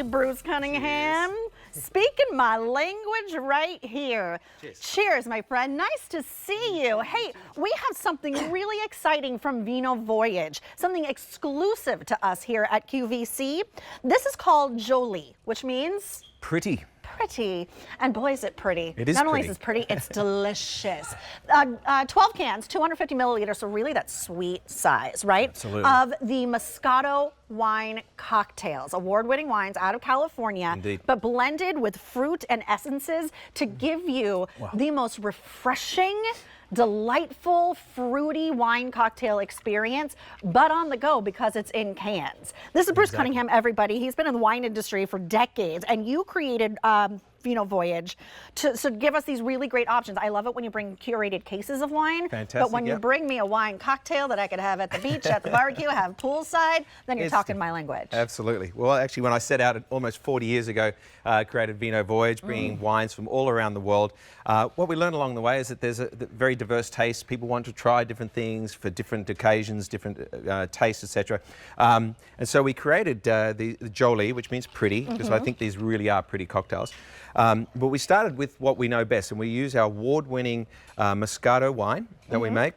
Hey, Bruce Cunningham. Cheers. Speaking my language right here. Cheers. Cheers, my friend. Nice to see you. Hey, we have something really exciting from Vino Voyage, something exclusive to us here at QVC. This is called Joli, which means pretty. Pretty. And boy, is it pretty. It is Not only pretty. is it pretty, it's delicious. 12 cans, 250 milliliters, so really that sweet size, right? Absolutely. Of the Moscato wine cocktails, award-winning wines out of California, Indeed. but blended with fruit and essences to give you the most refreshing, delightful, fruity wine cocktail experience, but on the go because it's in cans. This is Bruce Cunningham, everybody. He's been in the wine industry for decades, and you created Vino Voyage to give us these really great options. I love it when you bring curated cases of wine. Fantastic, but when you bring me a wine cocktail that I could have at the beach, at the barbecue, have poolside, then you're talking my language. Absolutely. Well, actually, when I set out almost 40 years ago, created Vino Voyage, bringing wines from all around the world. What we learned along the way is that there's a very diverse taste. People want to try different things for different occasions, different tastes, etc. And so we created the Joli, which means pretty, because I think these really are pretty cocktails. But we started with what we know best, and we use our award-winning Moscato wine that we make.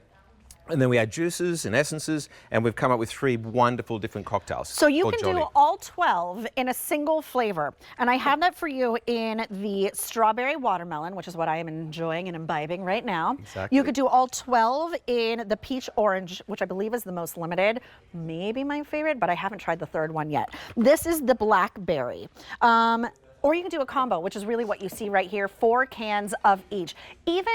And then we add juices and essences, and we've come up with 3 wonderful different cocktails. So you can Joli. do all 12 in a single flavor. And I have that for you in the strawberry watermelon, which is what I am enjoying and imbibing right now. Exactly. You could do all 12 in the peach orange, which I believe is the most limited. Maybe my favorite, but I haven't tried the third one yet. This is the blackberry. Or you can do a combo, which is really what you see right here, 4 cans of each. Even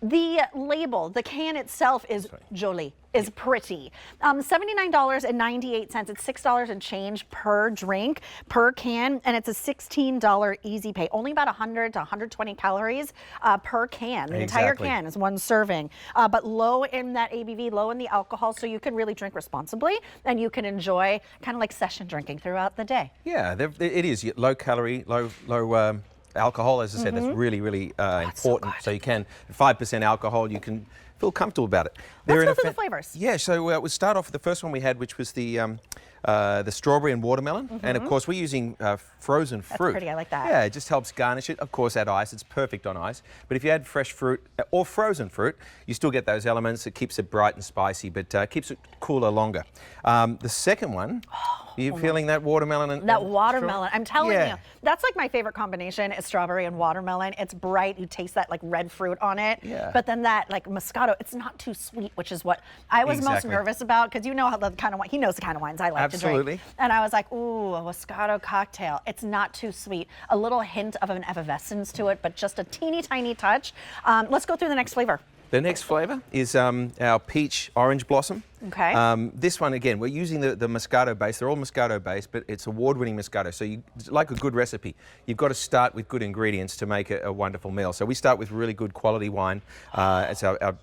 the label, the can itself is Joli, is pretty. $79.98, it's $6 and change per drink, per can, and it's a $16 easy pay. Only about 100 to 120 calories per can. The entire can is one serving, but low in that ABV, low in the alcohol, so you can really drink responsibly, and you can enjoy kind of like session drinking throughout the day. Yeah, it is low calorie, low alcohol, as I said, that's really, really important. So you can, 5% alcohol, you can feel comfortable about it. Let's go through the flavors. Yeah, so we'll start off with the first one we had, which was the strawberry and watermelon. And of course, we're using frozen fruit. That's pretty, I like that. Yeah, it just helps garnish it. Of course, add ice, it's perfect on ice. But if you add fresh fruit or frozen fruit, you still get those elements. It keeps it bright and spicy, but keeps it cooler longer. The second one, you feeling that watermelon? That watermelon, I'm telling Yeah. you, that's like my favorite combination is strawberry and watermelon. It's bright, you taste that like red fruit on it, but then that like Moscato, it's not too sweet, which is what I was most nervous about, because you know how the kind of wine, he knows the kind of wines I like to drink. And I was like, ooh, a Moscato cocktail. It's not too sweet. A little hint of an effervescence to it, but just a teeny tiny touch. Let's go through the next flavor. The next flavour is our peach orange blossom. Okay. This one, again, we're using the Moscato base. They're all Moscato based, but it's award-winning Moscato. So like a good recipe, you've got to start with good ingredients to make a wonderful meal. So we start with really good quality wine. It's our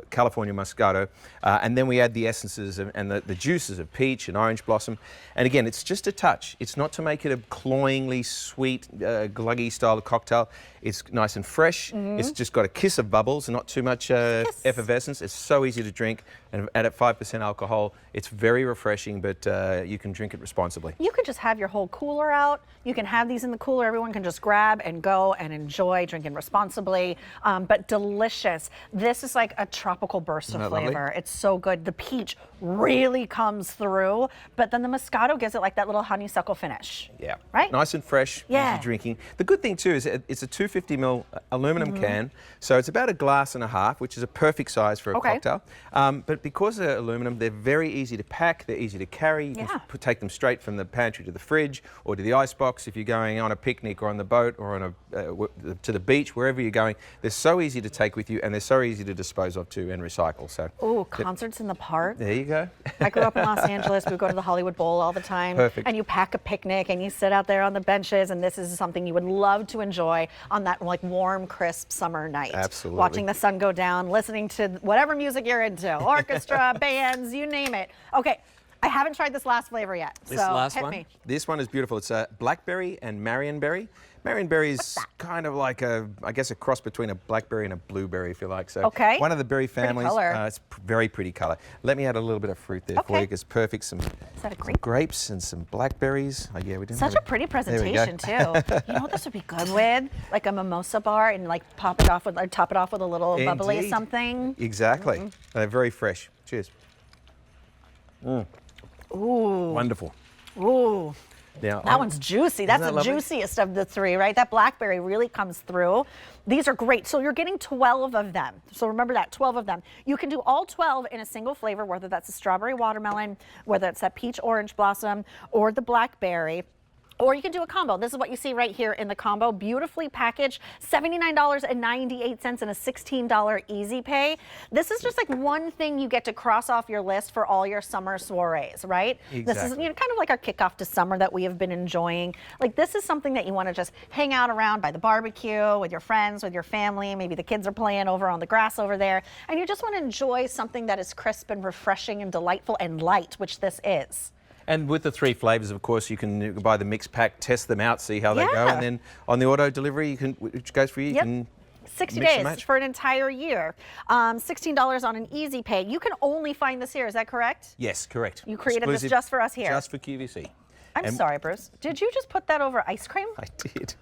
California Moscato. And then we add the essences and the juices of peach and orange blossom. And again, it's just a touch. It's not to make it a cloyingly sweet, gluggy style of cocktail. It's nice and fresh. It's just got a kiss of bubbles and not too much effervescence. It's so easy to drink. And at 5% alcohol, it's very refreshing, but you can drink it responsibly. You could just have your whole cooler out. You can have these in the cooler. Everyone can just grab and go and enjoy drinking responsibly, but delicious. This is like a tropical burst of flavor. Lovely? It's so good. The peach really comes through, but then the Moscato gives it like that little honeysuckle finish. Yeah. Right? Nice and fresh, easy drinking. The good thing too is it's a 250ml aluminum can, so it's about 1.5 glasses, which is a perfect size for a cocktail. But because they're aluminum, they're very easy to pack, they're easy to carry. You can take them straight from the pantry to the fridge or to the icebox if you're going on a picnic or on the boat or on to the beach, wherever you're going. They're so easy to take with you, and they're so easy to dispose of too and recycle. So. Ooh, concerts in the park. There you go. I grew up in Los Angeles. We go to the Hollywood Bowl all the time. Perfect. And you pack a picnic and you sit out there on the benches, and this is something you would love to enjoy on that like warm, crisp summer night. Absolutely. Watching the sun go down, listening to whatever music you're into, orchestra, bands, you name it. Okay. I haven't tried this last flavor yet. This so last hit one? me. This one is beautiful. It's a blackberry and marionberry. Marionberry is kind of like I guess a cross between a blackberry and a blueberry, if you like. So Okay. one of the berry families. color. It's very pretty color. Let me add a little bit of fruit there for Okay. you. It's perfect. Some that a grape? grapes and some blackberries. Oh, yeah, we didn't Such have a pretty There we presentation go. too. You know what this would be good with? Like a mimosa bar and like top it off with a little bubbly Indeed. something. Exactly. They're very fresh. Cheers. Ooh. Wonderful. Ooh. Now, That one's juicy. That's that the lovely? juiciest of the three, right? That blackberry really comes through. These are great. So you're getting 12 of them. So remember that, 12 of them. You can do all 12 in a single flavor, whether that's a strawberry watermelon, whether it's that peach orange blossom, or the blackberry. Or you can do a combo. This is what you see right here in the combo. Beautifully packaged, $79.98 and a $16 easy pay. This is just like one thing you get to cross off your list for all your summer soirees, right? This is kind of like our kickoff to summer that we have been enjoying. Like this is something that you want to just hang out around by the barbecue with your friends, with your family. Maybe the kids are playing over on the grass over there. And you just want to enjoy something that is crisp and refreshing and delightful and light, which this is. And with the 3 flavors, of course, you can buy the mix pack, test them out, see how they go, Yeah. and then on the auto delivery, which goes for you, you can 60 mix and days match. for an entire year. $16 on an easy pay. You can only find this here, is that correct? Yes, correct. You created this Exclusive just for us here. Just for QVC. I'm And sorry, Bruce. Did you just put that over ice cream? I did.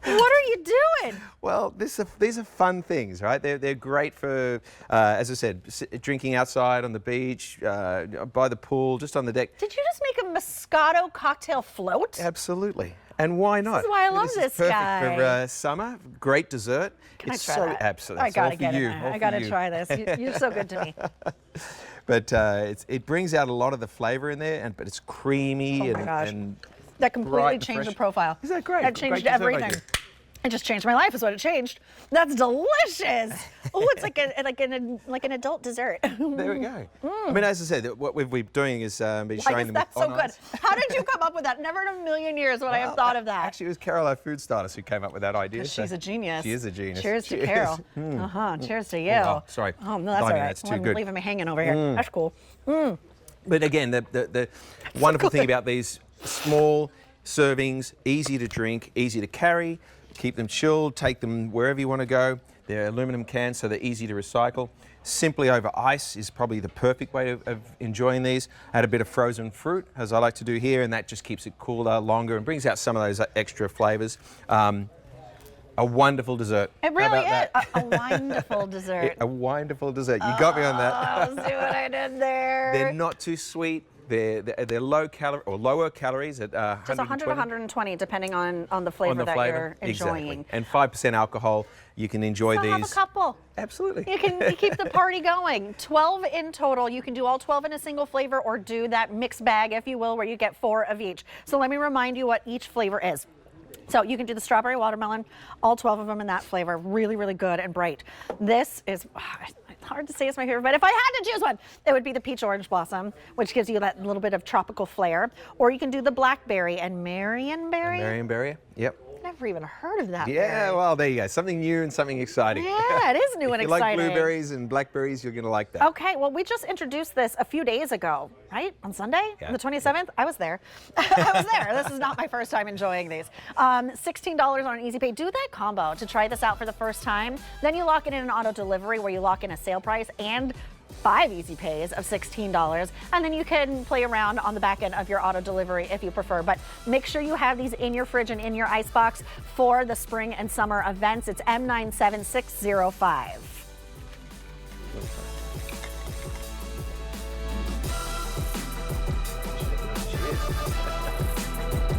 What are you doing? Well, these are fun things, right? They're great for, as I said, drinking outside on the beach, by the pool, just on the deck. Did you just make a Moscato cocktail float? Absolutely. And why not? This is why I love this perfect guy. for summer. Great dessert. Can It's I try so that? absolutely. I It's all gotta for get you, it. all I for gotta you. try this. You're so good to me. But it brings out a lot of the flavor in there, but it's creamy Oh my gosh. and That bright completely and changed the fresh. profile. Isn't that great? That changed Great dessert everything. idea. It just changed my life is what it changed. That's delicious. Oh, it's like an adult dessert. There we go. I mean, as I said, what we've been doing is been showing them That's so on good. ice. How did you come up with that? Never in a million years would I have thought of that. Actually, it was Carol, our food stylist, who came up with that idea. She's so a genius. She is a genius. Cheers to She is. Carol. Cheers to you. Oh, sorry. Oh, no, that's all Blimey, right. that's too I'm good. leaving me hanging over here. That's cool. But again, the wonderful thing about these small servings, easy to drink, easy to carry, keep them chilled, take them wherever you want to go. They're aluminum cans, so they're easy to recycle. Simply over ice is probably the perfect way of enjoying these. Add a bit of frozen fruit, as I like to do here, and that just keeps it cooler, longer, and brings out some of those extra flavors. A wonderful dessert. It How really about is that? a wonderful dessert. A wonderful dessert. You got me on that. Oh, see what I did there. They're not too sweet. They're low calorie or lower calories at Just 100, 120, depending on the flavor on the that flavor. you're enjoying. Exactly. And 5% alcohol. You can enjoy So these. have a couple. Absolutely. You keep the party going. 12 in total. You can do all 12 in a single flavor or do that mixed bag, if you will, where you get 4 of each. So let me remind you what each flavor is. So you can do the strawberry watermelon, all 12 of them in that flavor. Really, really good and bright. This is, it's hard to say it's my favorite, but if I had to choose one, it would be the peach orange blossom, which gives you that little bit of tropical flair. Or you can do the blackberry and marionberry. Marionberry. Yep. Never even heard of that. Yeah, berry. well, there you go. Something new and something exciting. Yeah, it is new and If you exciting. like blueberries and blackberries, you're going to like that. Okay, well, we just introduced this a few days ago, right? On Sunday, Yeah. the 27th. I was there. I was there. This is not my first time enjoying these. $16 on an easy pay. Do that combo to try this out for the first time. Then you lock it in an auto delivery where you lock in a sale price and 5 easy pays of $16, and then you can play around on the back end of your auto delivery if you prefer. But make sure you have these in your fridge and in your icebox for the spring and summer events. It's M97605.